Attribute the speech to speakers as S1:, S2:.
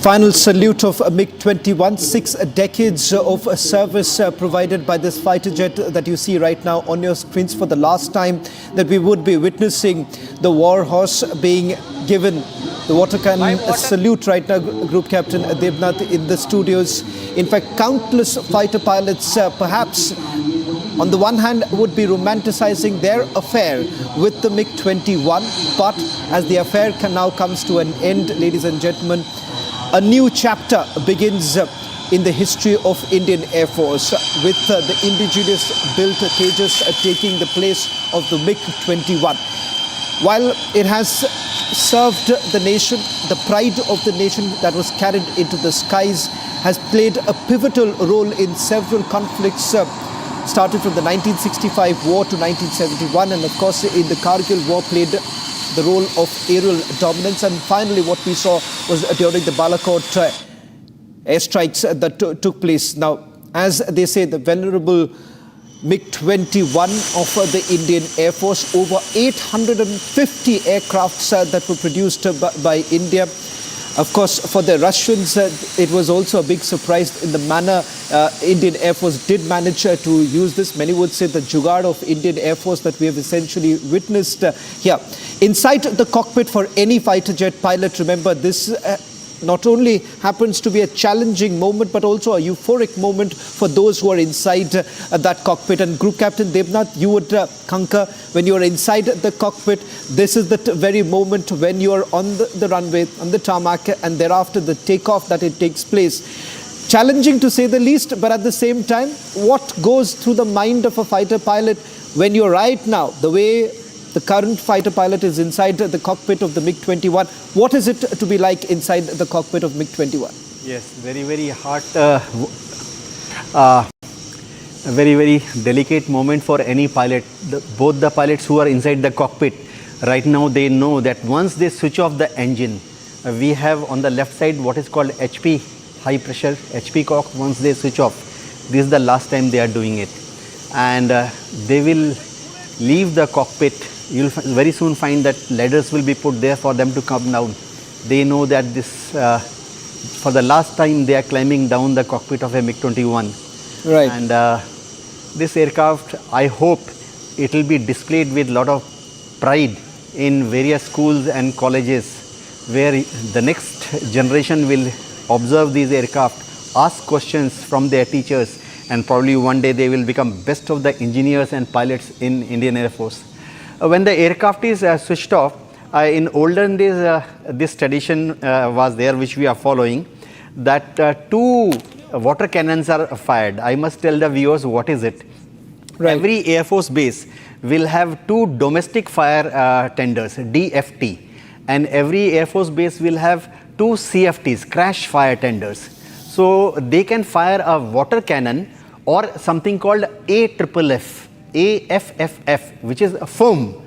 S1: Final salute of MiG-21, 6 decades of service provided by this fighter jet that you see right now on your screens, for the last time that we would be witnessing the war horse being given the water cannon salute right now, Group Captain Devnath in the studios. In fact, countless fighter pilots perhaps on the one hand would be romanticizing their affair with the MiG-21, but as the affair now comes to an end, ladies and gentlemen, a new chapter begins in the history of Indian Air Force with the indigenous built Tejas taking the place of the MiG-21. While it has served the nation, the pride of the nation that was carried into the skies has played a pivotal role in several conflicts, started from the 1965 war to 1971, and of course in the Kargil War played the role of aerial dominance, and finally what we saw was during the Balakot airstrikes that took place. Now, as they say, the venerable MiG-21 of the Indian Air Force, over 850 aircrafts that were produced by India. Of course, for the Russians, it was also a big surprise in the manner Indian Air Force did manage to use this. Many would say the jugaad of Indian Air Force that we have essentially witnessed here. Inside the cockpit for any fighter jet pilot, remember, this not only happens to be a challenging moment, but also a euphoric moment for those who are inside that cockpit. And Group Captain Devnath, you would concur, when you are inside the cockpit, this is the very moment when you are on the runway, on the tarmac, and thereafter the takeoff that it takes place. Challenging to say the least, but at the same time, what goes through the mind of a fighter pilot when you're right now, the way the current fighter pilot is inside the cockpit of the MiG-21. What is it to be like inside the cockpit of MiG-21?
S2: Yes, very, very hard, very, very delicate moment for any pilot. Both the pilots who are inside the cockpit, right now they know that once they switch off the engine, we have on the left side what is called HP, high pressure HP cock. Once they switch off, this is the last time they are doing it. And they will leave the cockpit. You'll very soon find that ladders will be put there for them to come down. They know that this, for the last time, they are climbing down the cockpit of a MiG-21.
S1: Right.
S2: And this aircraft, I hope it will be displayed with a lot of pride in various schools and colleges, where the next generation will observe these aircraft, ask questions from their teachers, and probably one day they will become best of the engineers and pilots in Indian Air Force. When the aircraft is switched off, in olden days, this tradition was there, which we are following, that 2 water cannons are fired. I must tell the viewers what is it. Right. Every Air Force base will have 2 domestic fire tenders, DFT, and every Air Force base will have 2 CFTs, crash fire tenders. So they can fire a water cannon or something called AFFF, which is a foam.